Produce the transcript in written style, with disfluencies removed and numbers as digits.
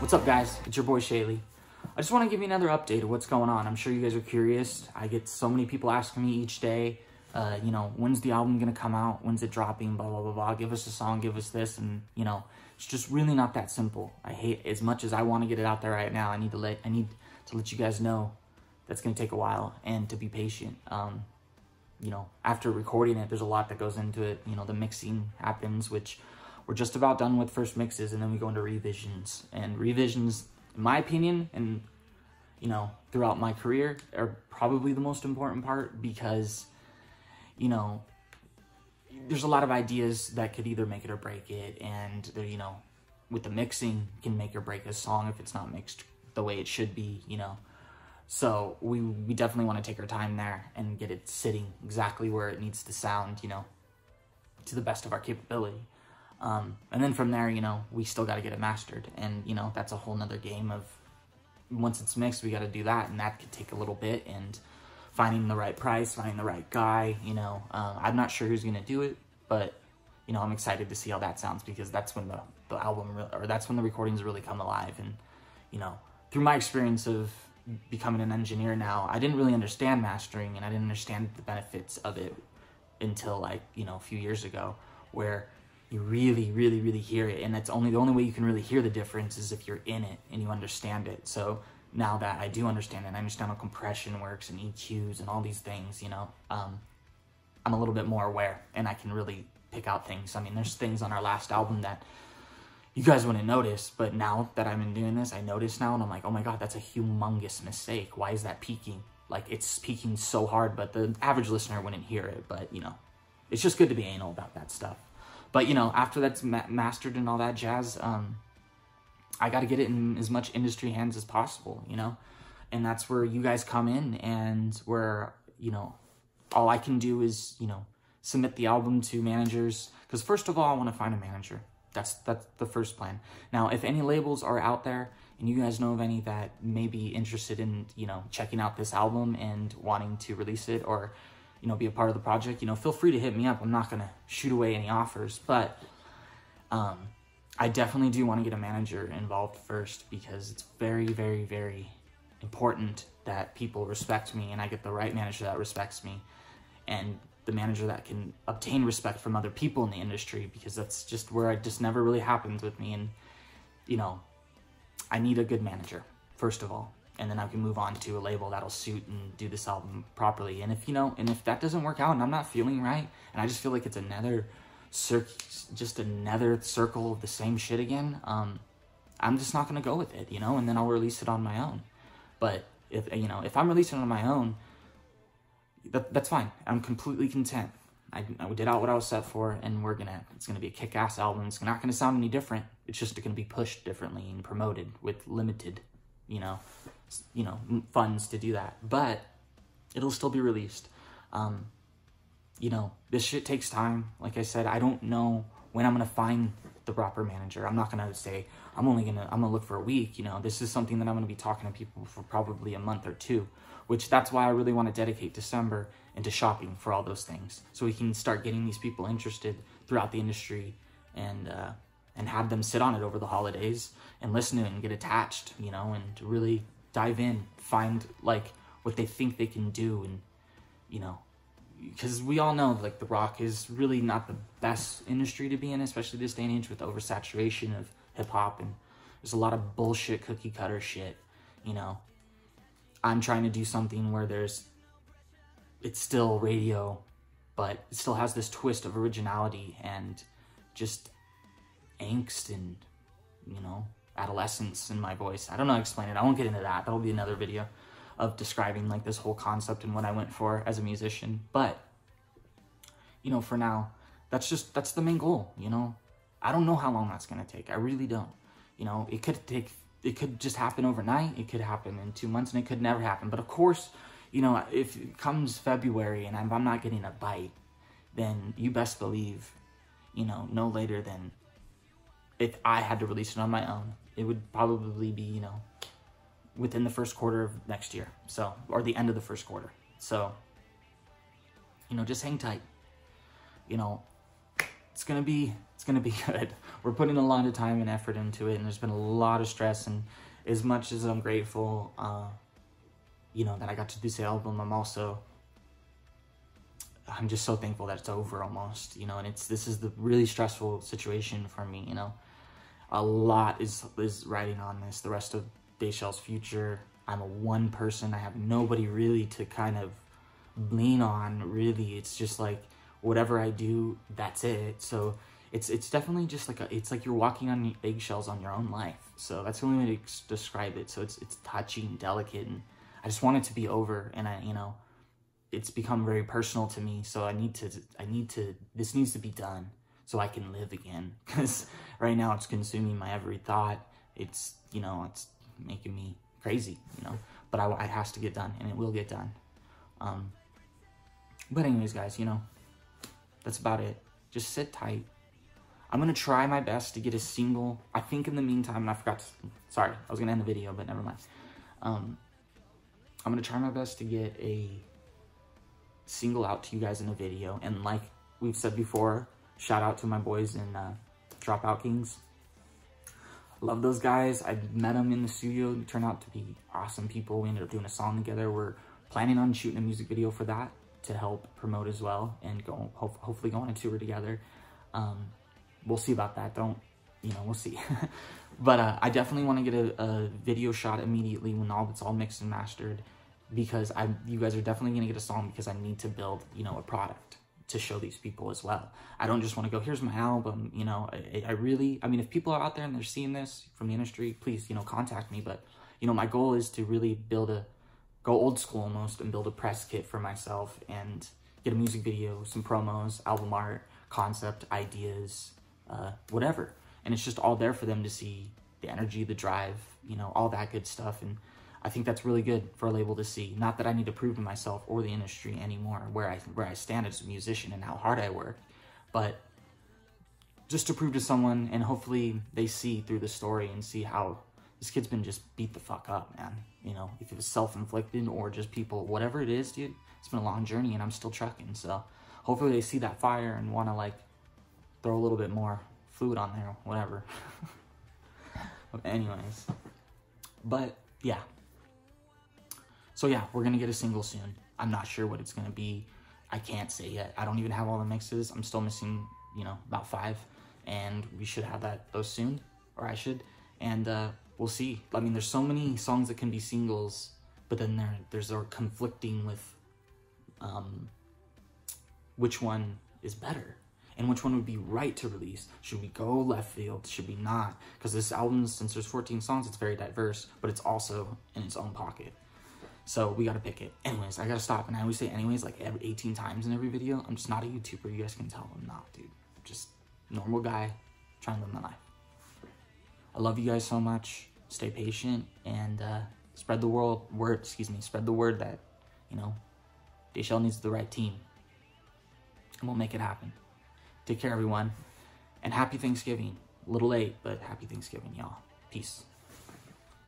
What's up, guys? It's your boy Shaylee. I just want to give you another update of what's going on. I'm sure you guys are curious. I get so many people asking me each day, when's the album gonna come out? When's it dropping? Blah, blah, blah, blah. Give us a song, give us this. And, it's just really not that simple. I hate, as much as I want to get it out there right now, I need to let you guys know that's gonna take a while and to be patient. After recording it, there's a lot that goes into it. The mixing happens, which we're just about done with first mixes, and then we go into revisions. And revisions, in my opinion, and throughout my career, are probably the most important part because, there's a lot of ideas that could either make it or break it, and with the mixing can make or break a song if it's not mixed the way it should be, So we definitely want to take our time there and get it sitting exactly where it needs to sound, to the best of our capability. And then from there, we still got to get it mastered. And, that's a whole nother game of once it's mixed, we got to do that. And that could take a little bit, and finding the right price, finding the right guy, I'm not sure who's going to do it, but, I'm excited to see how that sounds, because that's when the album, that's when the recordings really come alive. And, through my experience of becoming an engineer now, I didn't really understand mastering, and I didn't understand the benefits of it until a few years ago, where you really, really, really hear it. And that's the only way you can really hear the difference is if you're in it and you understand it. So now that I do understand it, and I understand how compression works and EQs and all these things, I'm a little bit more aware, and I can really pick out things. I mean, there's things on our last album that you guys wouldn't notice, but now that I've been doing this, I notice now, and I'm like, oh my God, that's a humongous mistake. Why is that peaking? Like, it's peaking so hard, but the average listener wouldn't hear it. But, it's just good to be anal about that stuff. But, after that's mastered and all that jazz, I got to get it in as much industry hands as possible, And that's where you guys come in, and where, all I can do is, submit the album to managers. Because first of all, I want to find a manager. That's the first plan. Now, if any labels are out there, and you guys know of any that may be interested in, checking out this album and wanting to release it, or be a part of the project, feel free to hit me up. I'm not going to shoot away any offers, but I definitely do want to get a manager involved first, because it's very, very, very important that people respect me, and I get the right manager that respects me, and the manager that can obtain respect from other people in the industry, because that's just where it just never really happens with me. And, I need a good manager, first of all. And then I can move on to a label that'll suit and do this album properly. And if, if that doesn't work out and I'm not feeling right, and I just feel like it's another circle of the same shit again, I'm just not going to go with it, and then I'll release it on my own. But if I'm releasing it on my own, that's fine. I'm completely content. I did out what I was set for, and it's gonna be a kick-ass album. It's not gonna sound any different. It's just gonna be pushed differently and promoted with limited, funds to do that. But it'll still be released. This shit takes time. Like I said, I don't know when I'm gonna find the proper manager. I'm not gonna say I'm gonna look for a week. This is something that I'm gonna be talking to people for probably a month or two, which that's why I really want to dedicate December into shopping for all those things, so we can start getting these people interested throughout the industry, and have them sit on it over the holidays and listen to it and get attached, and really dive in, find what they think they can do, and because we all know the rock is really not the best industry to be in, especially this day and age with oversaturation of hip-hop, and there's a lot of bullshit cookie cutter shit. I'm trying to do something where it's still radio, but it still has this twist of originality and just angst and adolescence in my voice. I don't know how to explain it. I won't get into that. That'll be another video of describing this whole concept and what I went for as a musician. But for now, that's the main goal. I don't know how long that's gonna take. I really don't. It could just happen overnight. It could happen in 2 months, and it could never happen. But of course, if it comes February and I'm not getting a bite, then you best believe, no later than, if I had to release it on my own, it would probably be, within the first quarter of next year. So, or the end of the first quarter. So, just hang tight. It's gonna be gonna be good. We're putting a lot of time and effort into it, and there's been a lot of stress. And as much as I'm grateful, you know, that I got to do this album, I'm just so thankful that it's over almost, you know. And this is the really stressful situation for me, you know. A lot is riding on this, the rest of Dayshell's future. I'm a one person. I have nobody really to kind of lean on, really. It's just like whatever I do, that's it. So it's definitely just like it's like you're walking on eggshells on your own life. So that's the only way to describe it. So it's touchy and delicate, and I just want it to be over. And you know, it's become very personal to me. So this needs to be done so I can live again. Because right now it's consuming my every thought. It's, you know, it's making me crazy, you know. But it has to get done, and it will get done. But anyways, guys, you know, that's about it. Just sit tight. I'm going to try my best to get a single. I think in the meantime, and I forgot to, sorry, I was going to end the video, but never mind. I'm going to try my best to get a single out to you guys in a video. And like we've said before, shout out to my boys in Dropout Kings. Love those guys. I met them in the studio. They turned out to be awesome people. We ended up doing a song together. We're planning on shooting a music video for that to help promote as well, and hopefully go on a tour together. We'll see about that. We'll see. But I definitely want to get a video shot immediately when it's all mixed and mastered, because you guys are definitely going to get a song, because I need to build, you know, a product to show these people as well. I don't just want to go, here's my album, you know. I mean, if people are out there and they're seeing this from the industry, please, you know, contact me. But, you know, my goal is to really go old school almost, and build a press kit for myself, and get a music video, some promos, album art, concept, ideas, whatever. And it's just all there for them to see, the energy, the drive, you know, all that good stuff. And I think that's really good for a label to see. Not that I need to prove to myself or the industry anymore where I stand as a musician and how hard I work, but just to prove to someone, and hopefully they see through the story and see how this kid's been just beat the fuck up, man. You know, if it was self-inflicted or just people, whatever it is, dude, it's been a long journey and I'm still trucking. So hopefully they see that fire and want to, like, throw a little bit more fluid on there, whatever. Anyways, but yeah. So yeah, we're gonna get a single soon. I'm not sure what it's gonna be. I can't say yet. I don't even have all the mixes. I'm still missing, you know, about 5, and we should have those soon, or I should. And we'll see. I mean, there's so many songs that can be singles, but then there's conflicting with which one is better and which one would be right to release. Should we go left field? Should we not? Because this album, since there's 14 songs, it's very diverse, but it's also in its own pocket. So we gotta pick it. Anyways, I gotta stop. And I always say anyways like 18 times in every video. I'm just not a YouTuber. You guys can tell I'm not, dude. I'm just normal guy trying to live my life. I love you guys so much. Stay patient, and spread the word that, you know, Dayshell needs the right team, and we'll make it happen. Take care, everyone, and happy Thanksgiving. A little late, but happy Thanksgiving, y'all. Peace.